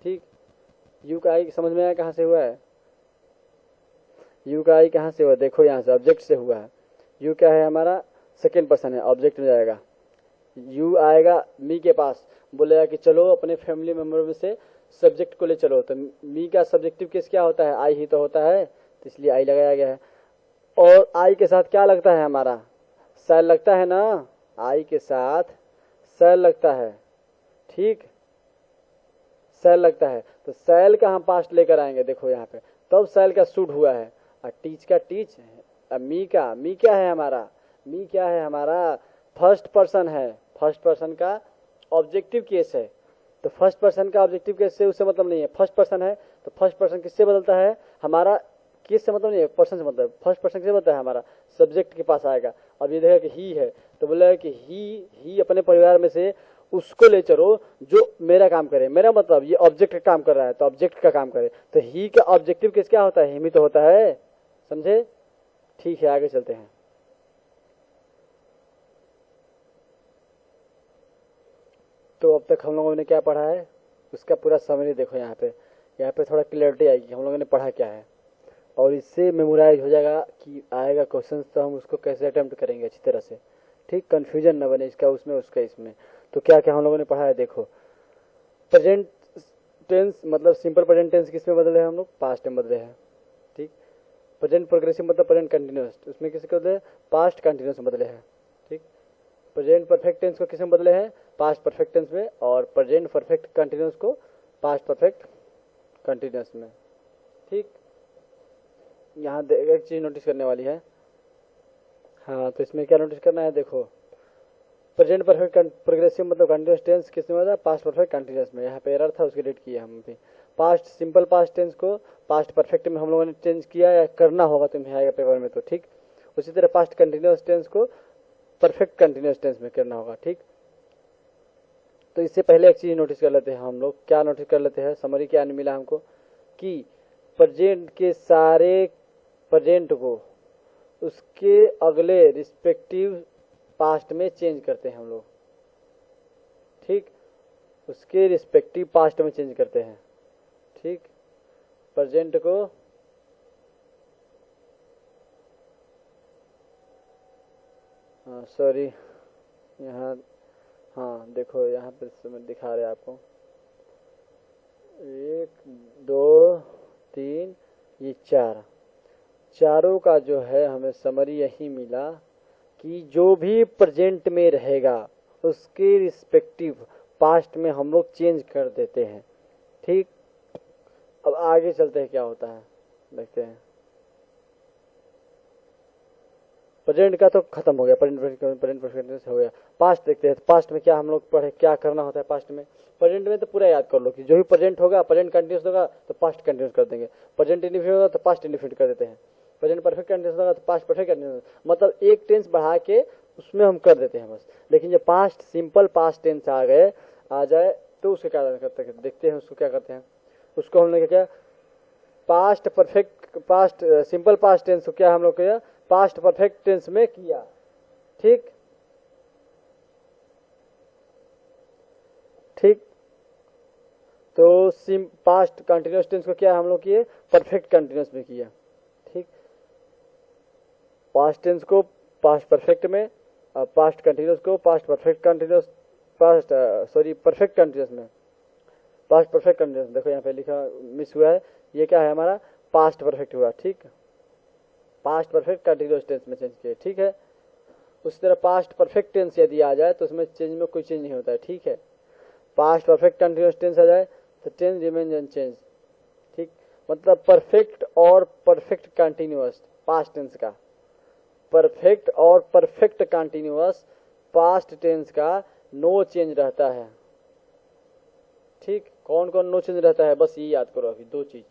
ठीक, यू का आई समझ में आया कहाँ से हुआ है, यू का आई कहाँ से हुआ, देखो यहाँ से ऑब्जेक्ट से हुआ है। यू क्या है, हमारा सेकेंड पर्सन है, ऑब्जेक्ट में जाएगा। यू आएगा मी के पास, बोलेगा कि चलो अपने फैमिली मेंबर में से सब्जेक्ट को ले चलो, तो मी का सब्जेक्टिव केस क्या होता है, आई ही तो होता है, तो इसलिए आई लगाया गया है। और आई के साथ क्या लगता है, हमारा सेल लगता है ना, आई के साथ सेल लगता है। ठीक, सेल लगता है, तो सेल का हम पास्ट लेकर आएंगे, देखो यहाँ पे, तब सेल का शुड हुआ है, और टीच का टीच, मी का, मी क्या है हमारा, मी क्या है हमारा, फर्स्ट पर्सन है, फर्स्ट पर्सन का ऑब्जेक्टिव केस है। तो फर्स्ट पर्सन का ऑब्जेक्टिव केस से उससे मतलब नहीं है, फर्स्ट पर्सन है, तो फर्स्ट पर्सन किससे बदलता है, हमारा केस से मतलब नहीं है, पर्सन से मतलब, फर्स्ट पर्सन किससे बदलता है, हमारा सब्जेक्ट के पास आएगा। अब ये देखा कि ही है, तो बोला कि ही अपने परिवार में से उसको ले चलो जो मेरा काम करे, मेरा मतलब ये ऑब्जेक्ट का काम कर रहा है, तो ऑब्जेक्ट का काम करे, तो ही का ऑब्जेक्टिव केस क्या होता है, हिम ही तो होता है, समझे। ठीक है, आगे चलते हैं। तो अब तक हम लोगों ने क्या पढ़ा है उसका पूरा समरी देखो यहाँ पे थोड़ा क्लियरिटी आएगी हम लोगों ने पढ़ा क्या है, और इससे मेमोराइज हो जाएगा कि आएगा क्वेश्चन, तो हम उसको कैसे अटेम्प्ट करेंगे अच्छी तरह से। ठीक, कंफ्यूजन न बने इसका उसमें उसका इसमें। तो क्या क्या हम लोगों ने पढ़ा है, देखो प्रेजेंट टेंस मतलब सिंपल प्रेजेंट टेंस किस में बदले हैं हम लोग, पास्ट में बदले हैं। ठीक, प्रेजेंट प्रोग्रेसिव मतलब प्रेजेंट कंटिन्यूअस, उसमें किसके बदले, पास्ट कंटिन्यूअस में बदले हैं। ठीक, प्रेजेंट परफेक्ट टेंस को किस में बदले हैं, पास्ट परफेक्ट टेंस में, और प्रेजेंट परफेक्ट कंटिन्यूअस को पास्ट परफेक्ट कंटिन्यूअस में। ठीक, यहाँ एक चीज नोटिस करने वाली है, हाँ, तो इसमें क्या नोटिस करना है, देखो प्रेजेंट परफेक्ट प्रोग्रेसिव मतलब कंटिन्यूअस टेंस किस में होता है, पास्ट परफेक्ट कंटिन्यूअस में। यहाँ पे एरर था उसके डिलीट किया हम भी। पास्ट सिंपल पास्ट टेंस को पास्ट परफेक्ट में हम लोगों ने चेंज किया या करना होगा, तुम्हें आएगा पेपर में तो ठीक। उसी तरह पास्ट कंटिन्यूअस टेंस को परफेक्ट कंटिन्यूअस टेंस में करना होगा, ठीक। तो इससे पहले एक चीज नोटिस कर लेते हैं हम लोग, क्या नोटिस कर लेते हैं, समरी क्या मिला हमको कि प्रेजेंट के सारे प्रेजेंट को उसके अगले रिस्पेक्टिव पास्ट में चेंज करते हैं हम लोग, ठीक। उसके रिस्पेक्टिव पास्ट में चेंज करते हैं, ठीक। प्रेजेंट को सॉरी यहाँ, हाँ देखो यहाँ पे दिखा रहे आपको 1 2 3 ये 4, चारों का जो है हमें समरी यही मिला कि जो भी प्रेजेंट में रहेगा उसके रिस्पेक्टिव पास्ट में हम लोग चेंज कर देते हैं, ठीक। अब आगे चलते हैं क्या होता है, देखते हैं। प्रेजेंट का तो खत्म हो गया, प्रेजेंट परफेक्ट हो गया। पास्ट देखते हैं, पास्ट में क्या हम लोग पढ़े, क्या करना होता है पास्ट में। प्रेजेंट में तो पूरा याद कर लो कि जो भी प्रेजेंट होगा, प्रेजेंट कंटिन्यूस होगा तो पास्ट कंटिन्यूस कर देंगे, प्रेजेंट इंडिफिनिट होगा तो पास्ट इंडिफिनिट कर देते हैं, प्रेजेंट परफेक्ट कंटिन्यूस होगा तो पास्ट परफेक्ट कंटिन्यूस, मतलब एक टेंस बढ़ा के उसमें हम कर देते हैं बस। लेकिन जब पास्ट सिंपल पास्ट टेंस आ जाए तो उसके क्या करते हैं, देखते हैं उसको क्या करते हैं। उसको हम लोग क्या past perfect past simple past tense को क्या हम लोग किया, पास्ट परफेक्ट टेंस में किया, ठीक ठीक। तो पास्ट कंटिन्यूअस टेंस को क्या हम लोग किए, परफेक्ट कंटिन्यूअस में किया, ठीक। पास्ट टेंस को पास्ट परफेक्ट में, पास्ट कंटिन्यूअस को past perfect continuous, past sorry perfect continuous में, पास्ट परफेक्ट कंटिन्यूअस। देखो यहाँ पे लिखा मिस हुआ है, ये क्या है हमारा पास्ट परफेक्ट हुआ, ठीक। पास्ट परफेक्ट कंटिन्यूअस टेंस में चेंज किए, ठीक है। उसी तरह पास्ट परफेक्ट टेंस यदि आ जाए तो उसमें चेंज में कोई चेंज नहीं होता है, ठीक है। पास्ट परफेक्ट कंटिन्यूअस टेंस आ जाए तो टेंस रिमेन्स अनचेंज, ठीक। मतलब परफेक्ट और परफेक्ट कंटिन्यूअस पास्ट टेंस का, परफेक्ट और परफेक्ट कंटिन्यूअस पास्ट टेंस का नो चेंज रहता है, ठीक। कौन कौन नो चेंज रहता है, बस ये याद करो अभी दो चीज,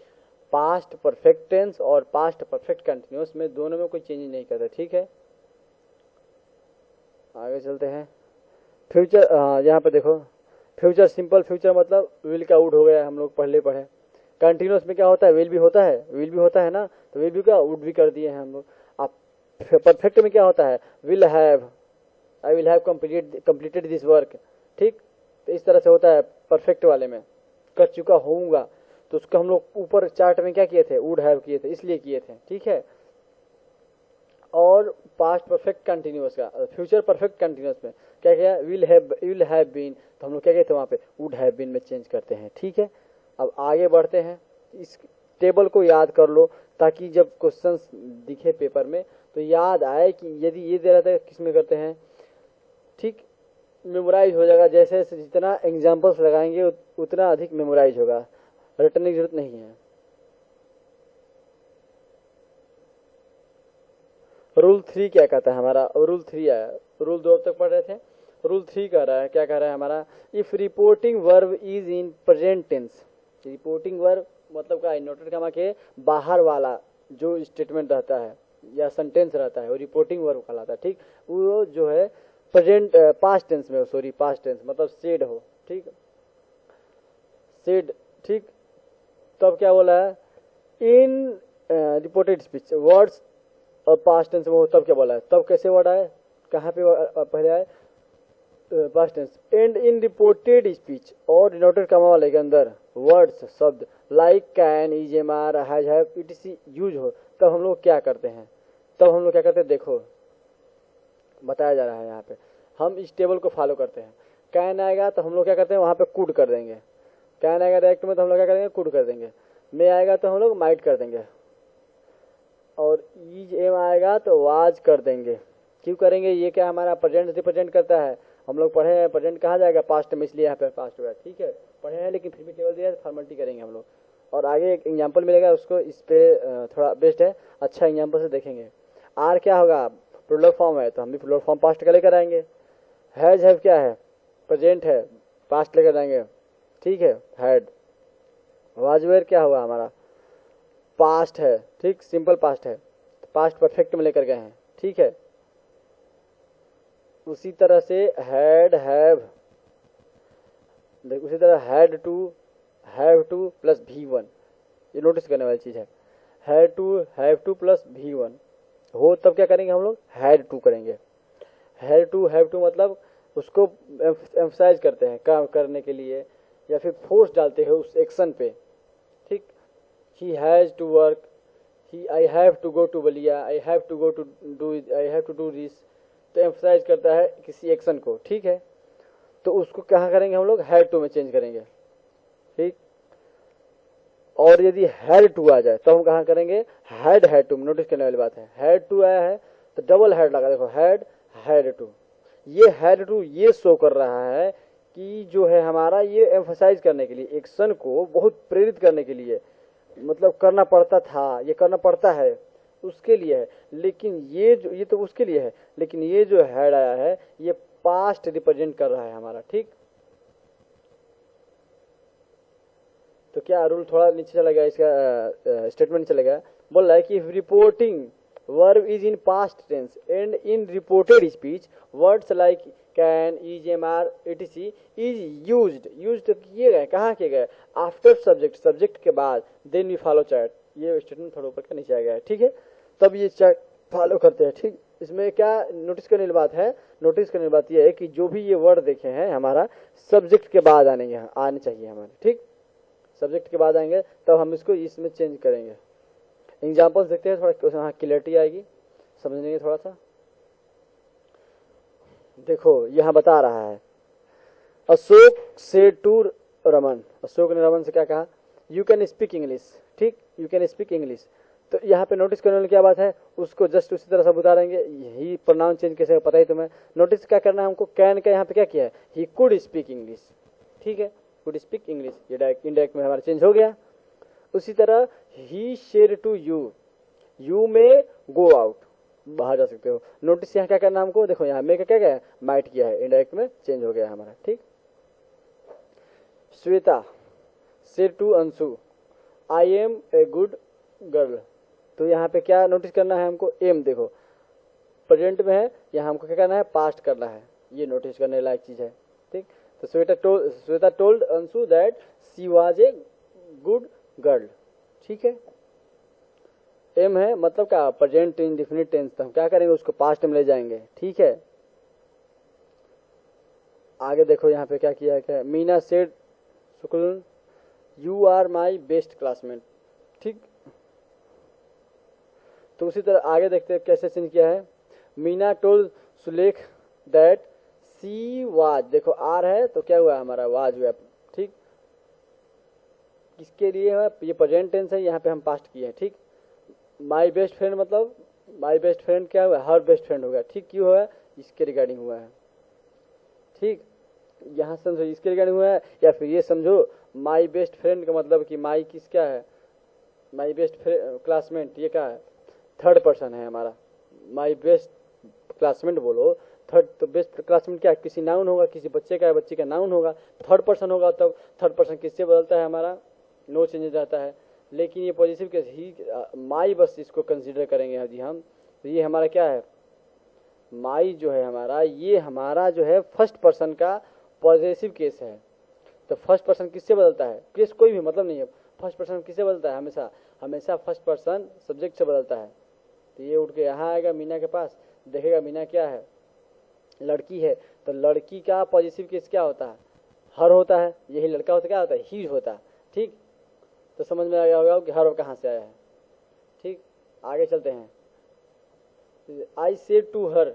पास्ट परफेक्ट टेंस और पास्ट परफेक्ट कंटिन्यूअस में दोनों में कोई चेंज नहीं करता, ठीक है। आगे चलते हैं। फ्यूचर, यहाँ पे देखो फ्यूचर सिंपल फ्यूचर मतलब विल का वुड हो गया, हम लोग पहले पढ़े। कंटिन्यूअस में क्या होता है, विल भी होता है, विल भी होता है ना, तो विल भी का वुड भी कर दिए हैं हम लोग। अब परफेक्ट में क्या होता है, will have, I will have completed this work, ठीक। तो इस तरह से होता है परफेक्ट वाले में, कर चुका होऊंगा, तो उसको हम लोग ऊपर चार्ट में क्या किए थे, वुड हैव किए थे, इसलिए किए थे, ठीक है। और पास्ट परफेक्ट कंटिन्यूअस का, फ्यूचर परफेक्ट कंटिन्यूअस में क्या किया, विल हैव बीन, तो हम लोग क्या कहते हैं वहाँ पे वुड हैव बीन में चेंज करते हैं, ठीक है। अब आगे बढ़ते हैं, इस टेबल को याद कर लो ताकि जब क्वेश्चंस दिखे पेपर में तो याद आए कि यदि ये दे रहता है किस में करते हैं, ठीक। मेमोराइज हो जाएगा, जैसे जैसे जितना एग्जाम्पल्स लगाएंगे उतना अधिक मेमोराइज होगा, रटने की जरूरत नहीं है। रूल 3 क्या कहता है हमारा, रूल 3 आया, रूल 2 अब तक पढ़ रहे थे, रूल 3 कह रहा है, क्या कह रहा है हमारा, if reporting verb is in present tense, reporting verb मतलब का इनवर्टेड कॉमा के बाहर वाला जो स्टेटमेंट रहता है या सेंटेंस रहता है वो रिपोर्टिंग वर्ब कहलाता है, ठीक। वो जो है प्रेजेंट पास्ट टेंस में, सॉरी पास्ट टेंस मतलब सेड हो, ठीक, सेड, ठीक। तब क्या बोला है, इन रिपोर्टेड स्पीच वर्ड्स, और पास्ट टेंस में हो तब क्या बोला है, तब कैसे वर्ड आए, कहाँ पे पहले आए, past tense. And in reported speech और डिनोटेड कॉमा वाले के अंदर वर्ड्स शब्द like can, is, am, are, has, have, etc use हो, तब हम लोग क्या करते हैं, तब हम लोग क्या करते हैं, देखो बताया जा रहा है यहाँ पे, हम इस टेबल को फॉलो करते हैं। कैन आएगा तो हम लोग क्या करते हैं वहाँ पे कुड कर देंगे, कैन आएगा डायरेक्ट में तो हम लोग क्या करेंगे, कुड कर देंगे। मे आएगा तो हम लोग माइट कर देंगे, और इज, एम आएगा तो वाज कर देंगे। क्यों करेंगे, ये क्या हमारा प्रेजेंट रिप्रेजेंट करता है, हम लोग पढ़े हैं प्रेजेंट कहा जाएगा पास्ट में, इसलिए यहाँ पे पास्ट हुआ, ठीक है, पढ़े हैं लेकिन फिर भी टेबल दिया है तो फॉर्मेलिटी करेंगे हम लोग। और आगे एक एग्जाम्पल मिलेगा उसको, इस पे थोड़ा बेस्ट है, अच्छा एग्जाम्पल से देखेंगे। आर क्या होगा, प्लूरल फॉर्म है तो हम भी प्लूरल फॉर्म पास्ट का लेकर आएंगे। हैज, हैव क्या है, प्रेजेंट है, पास्ट लेकर आएंगे, ठीक है, हैड। वाज वेयर क्या हुआ हमारा, पास्ट है, ठीक, सिंपल पास्ट है, पास्ट परफेक्ट में लेकर गए हैं, ठीक है। उसी तरह से हैड हैव, उसी तरह had to, have to plus V1, ये नोटिस करने वाली चीज है। Had to, have to plus V1 हो तब क्या करेंगे हम लोग, हैड टू करेंगे। हैड टू, हैव टू मतलब उसको एम्फसाइज करते हैं काम करने के लिए, या फिर फोर्स डालते हैं उस एक्शन पे, ठीक। He has to work, he, I have to go to Ballia, I have to go to do, I have to do this, तो एम्फसाइज करता है किसी एक्शन को, ठीक है। तो उसको कहाँ करेंगे हम लोग, हैड टू में चेंज करेंगे, ठीक। और यदि हैड टू आ जाए तो हम कहाँ करेंगे, हैड टू में। नोटिस करने वाली बात है, हैड टू आया है तो डबल हैड लगा, देखो हैड टू, ये हैड टू ये शो कर रहा है कि जो है हमारा ये एम्फसाइज करने के लिए, एक्शन को बहुत प्रेरित करने के लिए, मतलब करना पड़ता था, ये करना पड़ता है, उसके लिए है। लेकिन ये जो, ये तो उसके लिए है, लेकिन ये जो हैड आया है ये पास्ट रिप्रेजेंट कर रहा है हमारा, ठीक। तो क्या रूल थोड़ा नीचे चला गया, इसका स्टेटमेंट चला गया, बोल रहा है कि reporting verb is in past tense and in reported speech words like can, is, am are, etc is used किए गए, कहाँ किए गए, आफ्टर सब्जेक्ट, सब्जेक्ट के बाद, देन वी फॉलो चैट, ये स्टेटमेंट थोड़ा ऊपर का नीचे आ गया है, ठीक है। तब ये चैट फॉलो करते हैं, ठीक। इसमें क्या नोटिस करने वाली बात है, नोटिस करने वाली बात यह है कि जो भी ये वर्ड देखे हैं हमारा सब्जेक्ट के बाद आने चाहिए हमारे, ठीक। सब्जेक्ट के बाद आएंगे तब हम इसको इसमें चेंज करेंगे। एग्जाम्पल्स देखते हैं, थोड़ा हाँ क्लियरिटी आएगी, समझने थोड़ा सा। देखो यहाँ बता रहा है, अशोक से टू रमन, अशोक ने रमन से क्या कहा, यू कैन स्पीक इंग्लिश, ठीक, यू कैन स्पीक इंग्लिश। तो यहाँ पे नोटिस करने वाली क्या बात है, उसको जस्ट उसी तरह से बता देंगे, यही प्रोनाउन चेंज कैसे पता ही तुम्हें। नोटिस क्या करना है हमको, कैन का यहाँ पे क्या किया है, ही कुड स्पीक इंग्लिश, ठीक है, कुड स्पीक इंग्लिश, ये डायरेक्ट इनडायरेक्ट में हमारा चेंज हो गया। उसी तरह ही शेयर टू यू, यू में गो आउट, बाहर जा सकते हो। नोटिस यहाँ क्या करना हमको, देखो यहाँ में क्या है, माइट किया है, इनडायरेक्ट में चेंज हो गया हमारा, ठीक। Shweta share to Anshu, I am a good girl, तो यहाँ पे क्या नोटिस करना है हमको, एम देखो प्रेजेंट में है, यहाँ हमको क्या करना है, पास्ट करना है, ये नोटिस करने लायक चीज है, ठीक। तो Shweta told Anshu that she was a good girl, ठीक है। एम है मतलब क्या, प्रेजेंट इंडेफिनिट टेंस, तो हम क्या करेंगे, उसको पास्ट में ले जाएंगे, ठीक है। आगे देखो यहाँ पे क्या किया है, क्या मीना सेड शुक्लन you are my best classmate, ठीक। तो उसी तरह आगे देखते हैं कैसे चेंज किया है, Meena told सुलेख that she was, देखो आर है तो क्या हुआ हमारा, वाज हुआ, ठीक। किसके लिए है, ये प्रेजेंट टेंस है, यहाँ पे हम पास्ट किए हैं, ठीक। माई बेस्ट फ्रेंड मतलब माई बेस्ट फ्रेंड क्या हुआ, हर बेस्ट फ्रेंड होगा, ठीक। क्यों हुआ, इसके रिगार्डिंग हुआ है, ठीक। यहाँ समझो इसके रिगार्डिंग हुआ है, या फिर ये समझो माई बेस्ट फ्रेंड का मतलब कि माई किस क्या है, माई बेस्ट क्लासमेट, ये क्या है, थर्ड पर्सन है हमारा, माई बेस्ट क्लासमेट बोलो, थर्ड, तो बेस्ट क्लासमेट क्या, किसी नाउन होगा, किसी बच्चे का है, बच्चे का नाउन होगा, थर्ड पर्सन होगा, तब थर्ड पर्सन किससे बदलता है हमारा, नो चेंजेस रहता है। लेकिन ये पॉजिटिव केस ही माई, बस इसको कंसीडर करेंगे यदि हम, तो ये हमारा क्या है, माई जो है हमारा, ये हमारा जो है फर्स्ट पर्सन का पॉजिटिव केस है। तो फर्स्ट पर्सन किससे बदलता है, केस कोई भी मतलब नहीं है, फर्स्ट पर्सन किससे बदलता है, हमेशा हमेशा फर्स्ट पर्सन सब्जेक्ट से बदलता है। तो ये उठ के यहाँ आएगा मीना के पास, देखेगा मीना क्या है, लड़की है, तो लड़की का पॉजिटिव केस क्या होता है, हर होता है, यही लड़का होता क्या होता है, ही होता है, ठीक। तो समझ में आ गया होगा कि हर कहाँ से आया है, ठीक। आगे चलते हैं, I said to her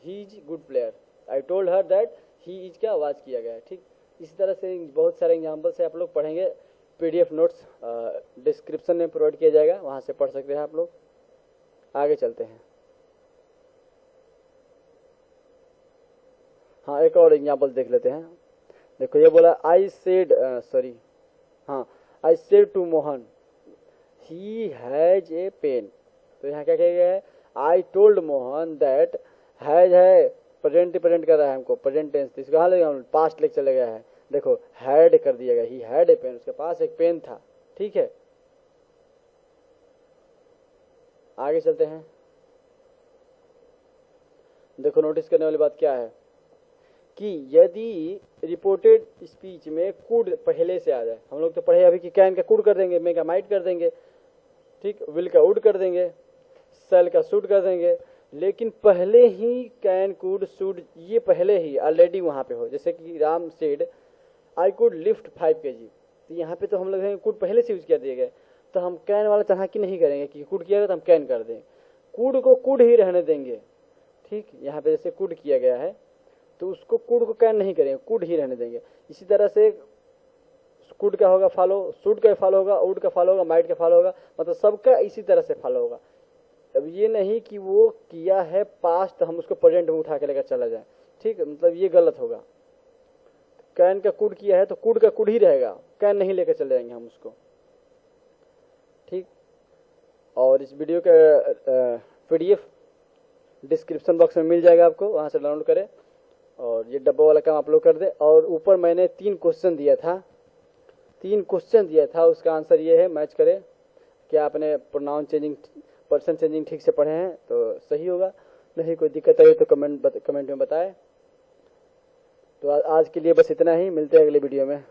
he is good player, I told her that he is क्या आवाज किया गया है, ठीक। इसी तरह से बहुत सारे एग्जाम्पल से आप लोग पढ़ेंगे, पीडीएफ नोट्स डिस्क्रिप्शन में प्रोवाइड किया जाएगा, वहां से पढ़ सकते हैं आप लोग। आगे चलते हैं, हाँ एक और एग्जाम्पल देख लेते हैं। देखो ये बोला I said I said to Mohan he has a pen, तो यहाँ क्या किया गया है, I told Mohan that has है, प्रेजेंट कर रहा है हमको, प्रेजेंट टेंस, इसको हाँ लगेगा पास्ट लेके चले गया है, देखो हैड कर दिया गया, ही हैड ए पेन, उसके पास एक पेन था। ठीक है, आगे चलते हैं। देखो नोटिस करने वाली बात क्या है कि यदि रिपोर्टेड स्पीच में कुड पहले से आ जाए, हम लोग तो पढ़े अभी कि कैन का कुड कर देंगे, मे का माइट कर देंगे, ठीक, विल का वुड कर देंगे, सेल का शुड कर देंगे, लेकिन पहले ही कैन कुड शुड ये पहले ही ऑलरेडी वहां पे हो। जैसे कि Ram said I could lift 5 kg, तो यहाँ पे तो हम लोग कुड पहले से यूज कर दिए गए, तो हम कैन वाला चालाकी नहीं करेंगे कि कुड किया गया तो हम कैन कर देंगे, कुड को कुड ही रहने देंगे। ठीक, यहाँ पे जैसे कुड किया गया है तो उसको कुड को कैन नहीं करेंगे, कुड ही रहने देंगे। इसी तरह से कुड का होगा फॉलो, शुड का फॉलो होगा, वुड का फॉलो होगा, माइट का फॉलो होगा, मतलब सबका इसी तरह से फॉलो होगा। अब ये नहीं कि वो किया है पास्ट हम उसको प्रेजेंट में उठा के लेकर चला जाए, ठीक, मतलब ये गलत होगा। कैन का कुड किया है तो कुड का कुड ही रहेगा, कैन नहीं लेकर चले जाएंगे हम उसको। ठीक, और इस वीडियो का पीडीएफ डिस्क्रिप्शन बॉक्स में मिल जाएगा, आपको वहां से डाउनलोड करें और ये डब्बा वाला काम आप लोग कर दे। और ऊपर मैंने 3 क्वेश्चन दिया था, उसका आंसर ये है, मैच करें। क्या आपने प्रोनाउन चेंजिंग, पर्सन चेंजिंग ठीक से पढ़े हैं तो सही होगा, नहीं कोई दिक्कत आई तो कमेंट में बताएं। तो आज के लिए बस इतना ही, मिलते हैं अगले वीडियो में।